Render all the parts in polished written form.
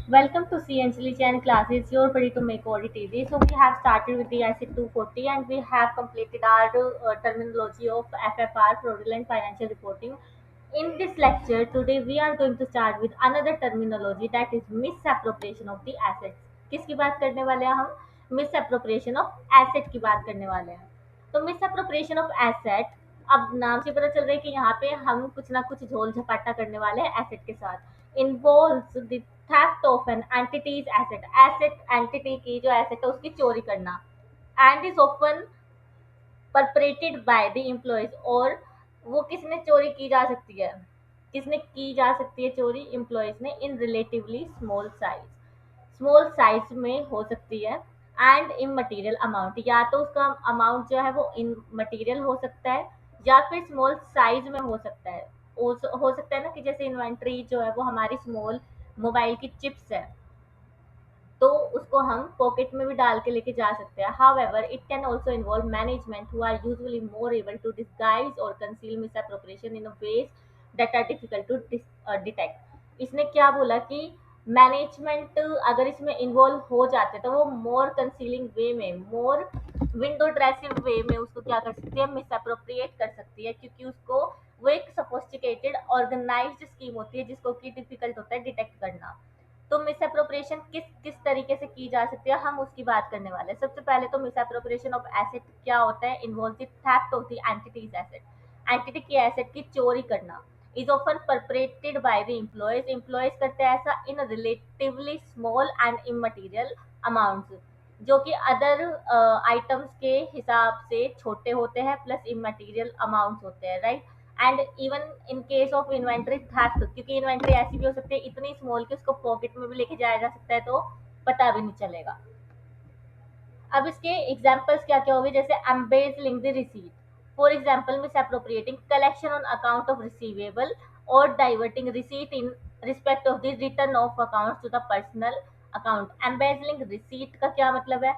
Welcome to C Anjali Chan classes. You're ready to make audit easy. So we have started with the IC 240 and we have completed our terminology of FFR, fraudulent financial reporting. In this lecture today we are going to start with another terminology that is misappropriation of the assets. किसकी बात करने वाले हैं हम? Misappropriation of asset की बात करने वाले हैं. तो misappropriation of asset, अब नाम से पता चल रहा है कि यहाँ पे हम कुछ ना कुछ झोल झपाटा करने वाले हैं एसेट के साथ. Involves the theft of an entity's asset, asset entity की जो एसेट है उसकी चोरी करना. And is often perpetrated by the employees, और वो किसने चोरी की जा सकती है, किसने की जा सकती है चोरी? एम्प्लॉयज ने. इन रिलेटिवली स्मॉल साइज में हो सकती है. एंड इन मटीरियल अमाउंट, या तो उसका अमाउंट जो है वो इन मटीरियल हो सकता है या फिर स्मॉल साइज में हो सकता है. हो सकता है ना, कि जैसे इन्वेंट्री जो है वो हमारी स्मॉल मोबाइल की चिप्स है, तो उसको हम पॉकेट में भी डाल के लेके जा सकते हैं. However it can also involve management who are usually more able to disguise और conceal misappropriation in a ways that are difficult to detect. इसने क्या बोला कि मैनेजमेंट अगर इसमें इन्वॉल्व हो जाते तो वो मोर कंसीलिंग वे में, मोर विंडो ड्रेसिंग वे में उसको क्या कर सकती है, मिसअप्रोप्रिएट कर सकती है, क्योंकि उसको वो एक सोफिस्टिकेटेड ऑर्गेनाइज्ड स्कीम होती है जिसको कि डिफिकल्ट होता है डिटेक्ट करना. तो मिसअप्रोप्रिएशन किस किस तरीके से की जा सकती है, हम उसकी बात करने वाले हैं. सबसे पहले तो मिसअप्रोप्रिएशन ऑफ एसेट क्या होता है? Involve the theft of the entity's asset, entity की एसेट की चोरी करना. Is often perpetrated by the employees, employees करते हैं ऐसा in relatively small and immaterial amounts, जो कि अदर आइटम्स के हिसाब से छोटे होते हैं, प्लस इमटेरियल अमाउंट्स होते हैं, right. And even in case of inventory theft, क्योंकि इन्वेंट्री ऐसी भी हो सकती है इतनी स्मॉल कि उसको पॉकेट में भी लेके जाया जा सकता है तो पता भी नहीं चलेगा. अब इसके एग्जांपल्स क्या क्या होंगे, जैसे embezzling the receipt, for example misappropriating collection on account of receivable और diverting receipt in respect of the return of account to the personal account. Embezzling receipt का क्या मतलब है?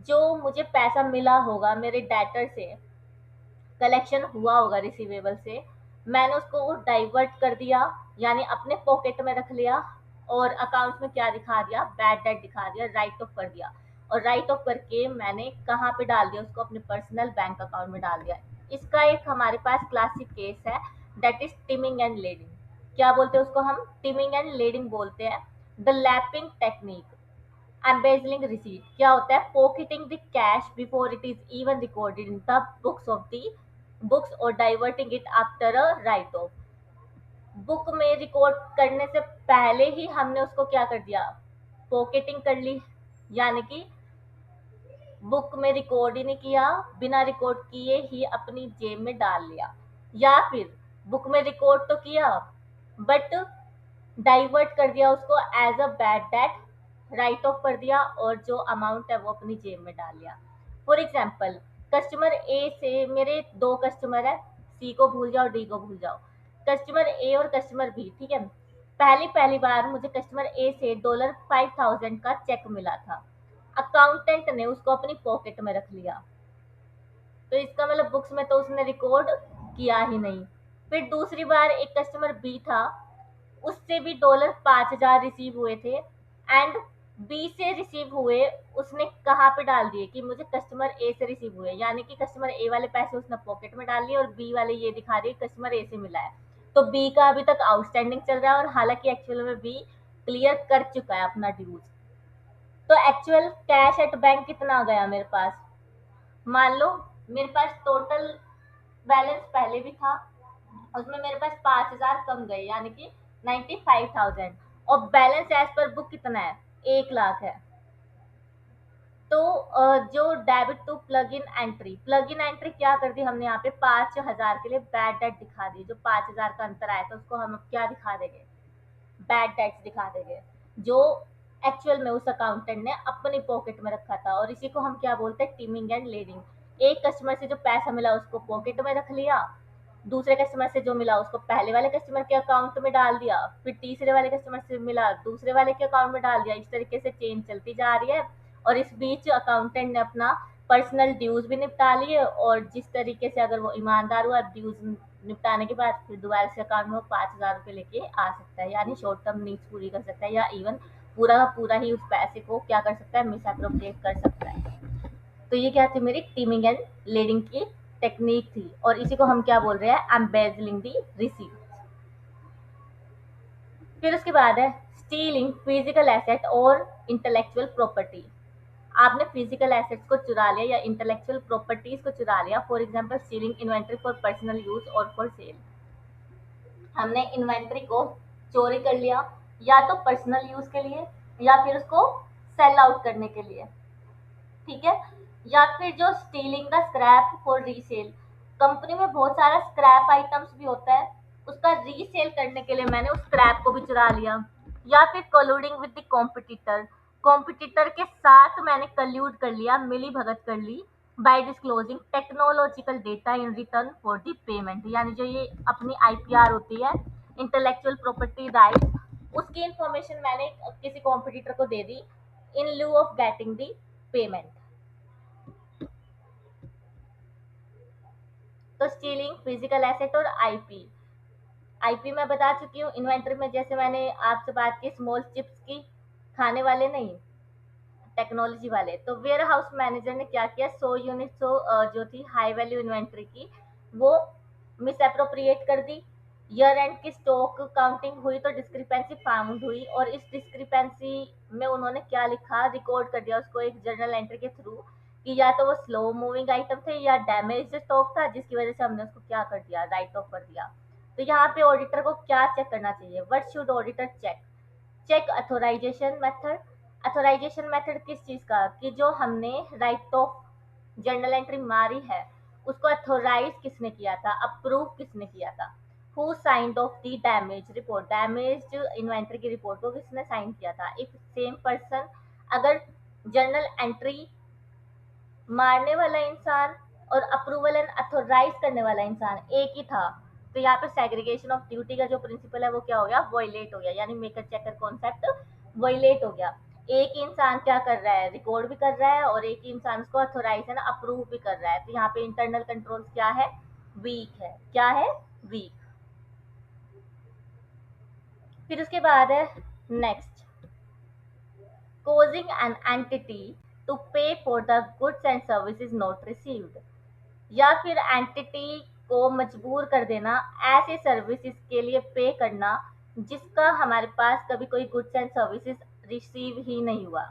जो मुझे पैसा मिला होगा मेरे डेटर से, कलेक्शन हुआ होगा रिसीवेबल से, मैंने उसको डाइवर्ट कर दिया, यानी अपने पॉकेट में रख लिया, और अकाउंट में क्या दिखा दिया, बैड डेट दिखा दिया, राइट ऑफ कर दिया. और राइट ऑफ करके मैंने कहाँ पे डाल दिया उसको? अपने पर्सनल बैंक अकाउंट में डाल दिया. इसका एक हमारे पास क्लासिक केस है, that is timing and lending. क्या बोलते हैं उसको? हम टिमिंग एंड लेडिंग बोलते हैं. The lapping technique. Embezzling receipt क्या होता है? Pocketing the cash before it is even recorded in the books of the books और diverting it after a write off. Book में रिकॉर्ड करने से पहले ही हमने उसको क्या कर दिया? पॉकेटिंग कर ली, यानी कि बुक में रिकॉर्ड ही नहीं किया, बिना रिकॉर्ड किए ही अपनी जेब में डाल लिया. या फिर बुक में रिकॉर्ड तो किया बट डाइवर्ट कर दिया उसको as a bad debt, write off कर दिया, और जो अमाउंट है वो अपनी जेब में डाल लिया. फॉर एग्जाम्पल, कस्टमर ए से, मेरे दो कस्टमर है, सी को भूल जाओ डी को भूल जाओ, कस्टमर ए और कस्टमर बी, ठीक है. पहली पहली बार मुझे कस्टमर ए से $5,000 का चेक मिला था, अकाउंटेंट ने उसको अपनी पॉकेट में रख लिया, तो इसका मतलब बुक्स में तो उसने रिकॉर्ड किया ही नहीं. फिर दूसरी बार एक कस्टमर बी था, उससे भी $5,000 रिसीव हुए थे, एंड बी से रिसीव हुए, उसने कहाँ पे डाल दिए कि मुझे कस्टमर ए से रिसीव हुए, यानी कि कस्टमर ए वाले पैसे उसने पॉकेट में डाल लिए और बी वाले ये दिखा दिए कस्टमर ए से मिला है. तो बी का अभी तक आउटस्टैंडिंग चल रहा है, और हालांकि एक्चुअल में बी क्लियर कर चुका है अपना ड्यूज. तो एक्चुअल कैश एट बैंक कितना गया मेरे पास? मान लो मेरे पास टोटल बैलेंस पहले भी था, उसमें मेरे पास 5,000 कम गए, यानी कि 95,000, और बैलेंस एज पर बुक कितना है? 1 लाख है. तो जो debit to plug in entry क्या कर दी हमने? यहाँ पे 5,000 के लिए बैड डेट दिखा दी. जो 5,000 का अंतर आया था उसको हम अब क्या दिखा देंगे? बैड डेट्स दिखा देंगे, जो एक्चुअल में उस अकाउंटेंट ने अपनी पॉकेट में रखा था. और इसी को हम क्या बोलते हैं? Teeming and leading. एक कस्टमर से जो पैसा मिला उसको पॉकेट में रख लिया, दूसरे कस्टमर से जो मिला उसको पहले वाले कस्टमर के अकाउंट में डाल दिया, फिर तीसरे वाले कस्टमर से मिला दूसरे वाले के अकाउंट में डाल दिया. इस तरीके से चेन चलती जा रही है, और इस बीच अकाउंटेंट ने अपना पर्सनल ड्यूज भी निपटा लिए, और जिस तरीके से अगर वो ईमानदार हुआ ड्यूज निपटाने के बाद फिर दोबारा से अकाउंट में वो 5,000 रुपये लेके आ सकता है, यानी शॉर्ट टर्म नीड्स पूरी कर सकता है, या इवन पूरा का पूरा ही उस पैसे को क्या कर सकता है, मिस अप्रोप्रिएट कर सकता है। तो ये क्या थी, मेरी टीमिंग एंड लीडिंग की टेक्निक थी, और इसी को हम क्या बोल रहे हैं, एम्बेजलिंग दी रिसीट। फिर उसके बाद है स्टीलिंग फिजिकल एसेट और इंटेलेक्चुअल प्रॉपर्टी। आपने फिजिकल एसेट्स को चुरा लिया या इंटेलेक्चुअल प्रॉपर्टीज को चुरा लिया, for example stealing inventory for personal use और फॉर सेल। हमने इन्वेंट्री को चोरी कर लिया, या तो पर्सनल यूज के लिए या फिर उसको सेल आउट करने के लिए, ठीक है। या फिर जो stealing the scrap for resale, company में बहुत सारा स्क्रैप आइटम्स भी होता है, उसका रीसेल करने के लिए मैंने उस स्क्रैप को भी चुरा लिया। या फिर colluding with the competitor, competitor के साथ मैंने कल्यूड कर लिया, मिली भगत कर ली, by disclosing technological data in return for the payment, यानी जो ये अपनी आईपीआर होती है, इंटेलेक्चुअल प्रॉपर्टी राइट, उसकी इंफॉर्मेशन मैंने किसी कॉम्पिटिटर को दे दी in lieu of getting the payment. तो स्टीलिंग फिजिकल एसेट और आईपी, आईपी मैं बता चुकी हूँ। इन्वेंट्री में जैसे मैंने आपसे बात की स्मॉल चिप्स की, खाने वाले नहीं, टेक्नोलॉजी वाले। तो वेयर हाउस मैनेजर ने क्या किया, 100 यूनिट जो थी हाई वैल्यू इन्वेंट्री की, वो मिस अप्रोप्रिएट कर दी। ईयर एंड की स्टॉक काउंटिंग हुई तो डिस्क्रिपेंसी फाउंड हुई, और इस डिस्क्रिपेंसी में उन्होंने क्या लिखा, रिकॉर्ड कर दिया उसको एक जर्नल एंट्री के थ्रू, कि या तो वो स्लो मूविंग आइटम थे या डैमेज स्टॉक था, जिसकी वजह से हमने उसको क्या कर दिया, राइट ऑफ कर दिया। तो यहाँ पे ऑडिटर को क्या चेक करना चाहिए, what should auditor check, check authorisation method. Authorisation method किस चीज का, कि जो हमने राइट ऑफ जर्नल एंट्री मारी है उसको अथोराइज किसने किया था, अप्रूव किसने किया था। Who signed of the damage report, damage inventory की रिपोर्ट को किसने साइन किया था। इफ सेम पर्सन, अगर जर्नल एंट्री मारने वाला इंसान और अप्रूवल एंड अथोराइज करने वाला इंसान एक ही था, तो यहाँ पे सेग्रीगेशन ऑफ ड्यूटी का जो प्रिंसिपल है वो क्या हो गया, वॉयलेट हो गया, यानी मेकर चेकर कॉन्सेप्ट वॉयलेट हो गया। एक ही इंसान क्या कर रहा है, रिकॉर्ड भी कर रहा है, और एक ही इंसान उसको अथोराइज एंड अप्रूव भी कर रहा है, तो यहाँ पे इंटरनल कंट्रोल क्या है, वीक है, क्या है, वीक। फिर उसके बाद है next, causing an entity to pay for the goods and services not received, या फिर एंटिटी को मजबूर कर देना ऐसे सर्विसेज के लिए पे करना जिसका हमारे पास कभी कोई गुड्स एंड सर्विसेज रिसीव ही नहीं हुआ।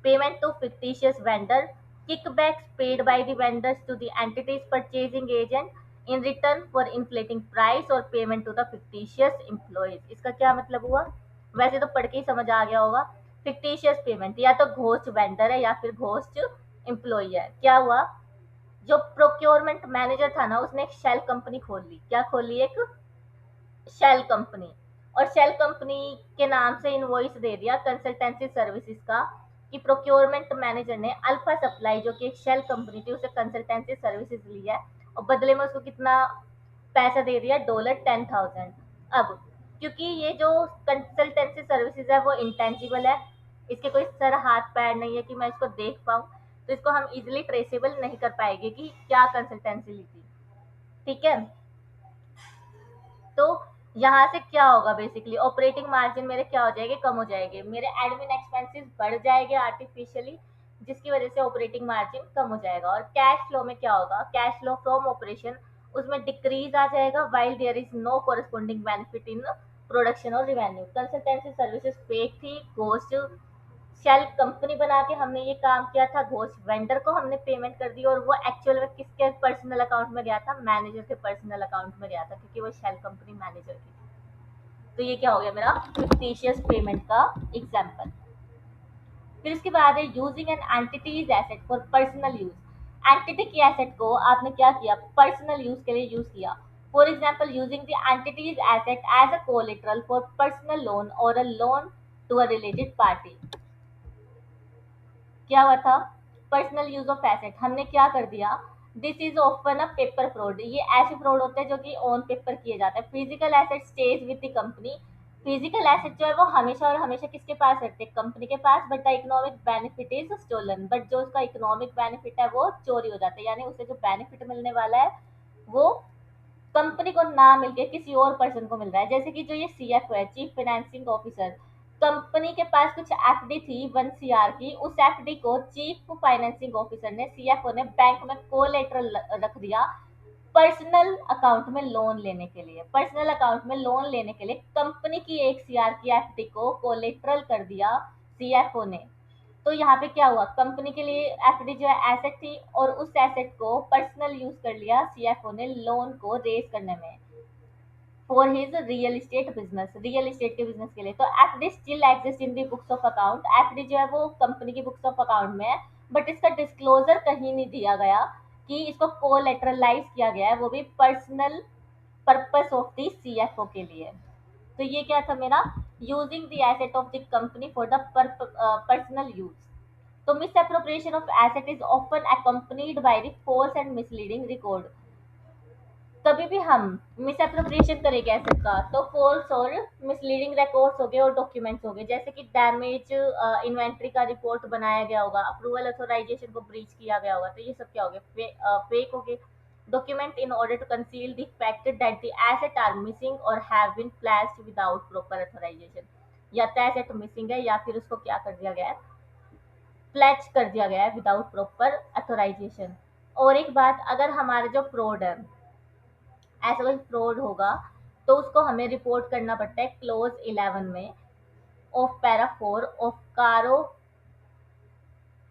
Payment to fictitious vendor, kickbacks paid by the vendors to the entity's purchasing agent in return for inflating price, और payment to the fictitious employees। इसका क्या मतलब हुआ, वैसे तो पढ़ के ही समझ आ गया होगा। fictitious पेमेंट या तो घोस्ट वेंडर है या फिर घोस्ट एम्प्लॉय है। क्या हुआ, जो प्रोक्योरमेंट मैनेजर था ना, उसने एक शेल कंपनी खोल ली, क्या खोल ली, एक शेल कंपनी, और शेल कंपनी के नाम से इनवॉइस दे दिया कंसल्टेंसी सर्विसेज का, कि प्रोक्योरमेंट मैनेजर ने अल्फा सप्लाई जो कि एक शेल कंपनी थी उसे कंसल्टेंसी सर्विसेज ली है, और बदले में उसको कितना पैसा दे दिया, $10,000। अब क्योंकि ये जो कंसल्टेंसी सर्विसेज है वो इंटेंजिबल है, इसके कोई सर हाथ पैर नहीं है कि मैं इसको देख पाऊँ, तो इसको हम इजिली ट्रेसेबल नहीं कर पाएंगे कि क्या कंसल्टेंसी ली थी, ठीक है। तो यहाँ से क्या होगा, बेसिकली ऑपरेटिंग मार्जिन मेरे क्या हो जाएंगे, कम हो जाएंगे, मेरे एडमिन एक्सपेंसेस बढ़ जाएंगे आर्टिफिशियली, जिसकी वजह से ऑपरेटिंग मार्जिन कम हो जाएगा। और कैश फ्लो में क्या होगा, कैश फ्लो फ्रॉम ऑपरेशन, उसमें डिक्रीज आ जाएगा, while there is no corresponding benefit in production और रिवेन्यू। कंसल्टेंसी सर्विसेज फेक थी, घोस्ट शेल कंपनी बना के हमने ये काम किया था, घोस्ट वेंडर को हमने पेमेंट कर दी, और वो एक्चुअल में किसके पर्सनल अकाउंट में गया था, मैनेजर के पर्सनल अकाउंट में गया था, क्योंकि वो शेल कंपनी मैनेजर की। तो ये क्या हो गया मेरा फिक्टिशियस पेमेंट का एग्जाम्पल। फिर इसके बाद है using an entity's asset for personal use, entity की एसेट को आपने क्या किया, पर्सनल यूज के लिए यूज किया। For example using the entity's asset as a collateral for personal loan और a loan to a related party. क्या हुआ था, पर्सनल यूज ऑफ एसेट हमने क्या कर दिया, this is often a paper fraud, ये ऐसे फ्रॉड होते हैं जो कि ऑन पेपर किए जाते हैं। Physical asset stage with the company, physical asset जो है वो हमेशा और हमेशा किसके पास रहते हैं, कंपनी के पास, but the economic benefit is stolen, but जो उसका इकोनॉमिक बेनिफिट है वो चोरी हो जाता है, यानी उसे जो बेनिफिट मिलने वाला है वो कंपनी को ना मिलके किसी और पर्सन को मिल रहा है। जैसे कि जो ये सीएफ है, चीफ फाइनेंसिंग ऑफिसर, कंपनी के पास कुछ एफडी थी 1 सीआर की, उस एफडी को चीफ फाइनेंसिंग ऑफिसर ने, सीएफओ ने बैंक में कोलेटरल रख दिया पर्सनल अकाउंट में लोन लेने के लिए। पर्सनल अकाउंट में लोन लेने के लिए कंपनी की 1 सीआर की एफडी को कोलेटरल कर दिया सीएफओ ने। तो यहाँ पे क्या हुआ, कंपनी के लिए एफडी जो है एसेट थी, और उस एसेट को पर्सनल यूज कर लिया सीएफओ ने लोन को रेज करने में, for his real estate business, real estate के बिजनेस के लिए। तो FD still exist in the books of account, FD जो है वो कंपनी की बुक्स ऑफ अकाउंट में है, बट इसका डिस्क्लोजर कहीं नहीं दिया गया कि इसको कोलेटरलाइज किया गया है, वो भी personal purpose of the CFO के लिए। तो ये क्या था मेरा, using the asset of the company for the personal use. तो misappropriation of asset is often accompanied by the false and misleading record। कभी भी हम मिसअप्रोप्रिएशन करेंगे एसेट का तो फॉल्स और मिसलीडिंग रिकॉर्ड्स हो गए और डॉक्यूमेंट्स हो गए, जैसे कि डैमेज इन्वेंट्री का रिपोर्ट बनाया गया होगा, अप्रूवल अथोराइजेशन को ब्रीच किया गया होगा, तो ये सब क्या हो गया, फेक हो गए। Document in order to conceal the fact that the asset are missing और have been flashed without proper authorisation. या तो एसेट मिसिंग है या फिर उसको क्या कर दिया गया है, फ्लैच कर दिया गया है विदाउट प्रॉपर अथोराइजेशन। और एक बात, अगर हमारे जो फ्रॉड है, ऐसा कोई फ्रॉड होगा, तो उसको हमें रिपोर्ट करना पड़ता है क्लोज 11 में ऑफ पैरा 4 ऑफ कारो,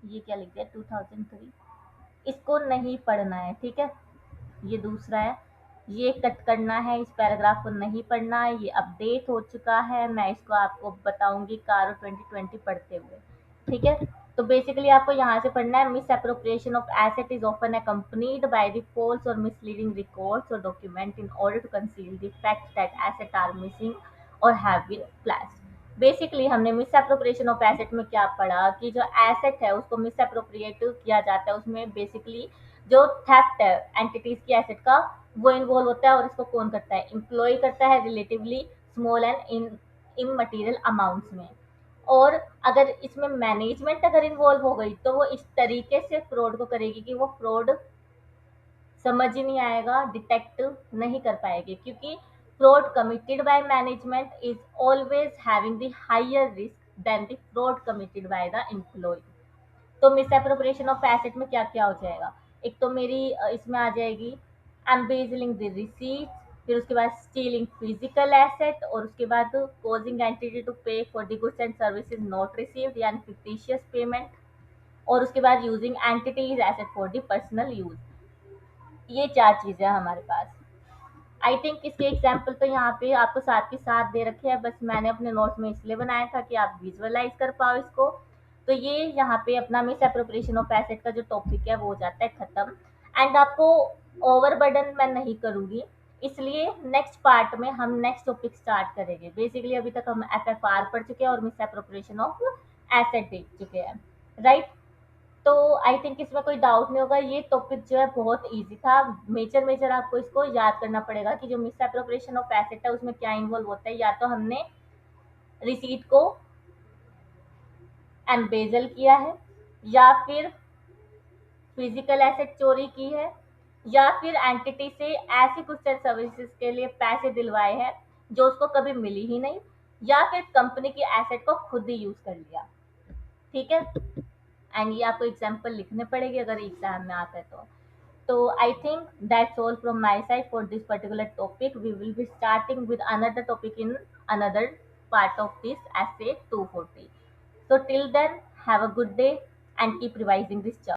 ये क्या लिख दिया 2003, इसको नहीं पढ़ना है, ठीक है। ये दूसरा है, ये कट करना है, इस पैराग्राफ को नहीं पढ़ना है, ये अपडेट हो चुका है, मैं इसको आपको बताऊंगी कारो 2020 पढ़ते हुए, ठीक है। तो बेसिकली आपको यहाँ से पढ़ना है, miss appropriation of asset is often accompanied by the false or misleading records or document in order to conceal the fact that assets are missing or have been flashed। Basically हमने miss appropriation of asset में क्या पढ़ा कि जो asset है उसको miss appropriate किया जाता है, उसमें बेसिकली जो थेफ्ट है एंटिटीज की एसेट का, वो इन्वॉल्व होता है। और इसको कौन करता है, एम्प्लॉय करता है, relatively small and in immaterial amounts में। और अगर इसमें मैनेजमेंट अगर इन्वॉल्व हो गई तो वो इस तरीके से फ्रॉड को करेगी कि वो फ्रॉड समझ ही नहीं आएगा, डिटेक्ट नहीं कर पाएगी, क्योंकि fraud committed by management is always having the higher risk than the fraud committed by the employ. तो मिसअप्रोप्रिएशन ऑफ एसेट में क्या क्या हो जाएगा, एक तो मेरी इसमें आ जाएगी एम्बेजलिंग द रिसीट, फिर उसके बाद स्टीलिंग फिजिकल एसेट, और उसके बाद कॉजिंग एंटिटी टू पे for the goods and services not received यानी फिक्टिशियस पेमेंट, और उसके बाद using entities asset for the personal use. ये चार चीजें हैं हमारे पास। आई थिंक इसके एग्जाम्पल तो यहाँ पे आपको साथ के साथ दे रखे हैं, बस मैंने अपने नोट्स में इसलिए बनाया था कि आप विजुअलाइज कर पाओ इसको। तो ये यहाँ पे अपना मिस अप्रोप्रिएशन ऑफ एसेट का जो टॉपिक है वो हो जाता है खत्म। एंड आपको ओवर बर्डन मैं नहीं करूँगी, इसलिए नेक्स्ट पार्ट में हम नेक्स्ट टॉपिक स्टार्ट करेंगे। बेसिकली अभी तक हम एफएफआर पढ़ चुके हैं और मिस अप्रोप्रिएशन ऑफ एसेट देख चुके हैं, राइट। तो आई थिंक इसमें कोई डाउट नहीं होगा, ये टॉपिक जो है बहुत इजी था। मेजर मेजर आपको इसको याद करना पड़ेगा कि जो मिस एप्रोप्रिएशन ऑफ एसेट है उसमें क्या इन्वॉल्व होता है, या तो हमने रिसीट को एम्बेजल किया है, या फिर फिजिकल एसेट चोरी की है, या फिर एंटिटी से ऐसी कुछ सर्विसेज के लिए पैसे दिलवाए हैं जो उसको कभी मिली ही नहीं, या फिर कंपनी की एसेट को खुद ही यूज कर लिया, ठीक है। एंड ये आपको एग्जाम्पल लिखने पड़ेंगे अगर एग्जाम में आता है तो I think that's all from my side for this particular topic. We will be starting with another topic in another part of this essay 240. So till then, have a good day and keep revising this chapter.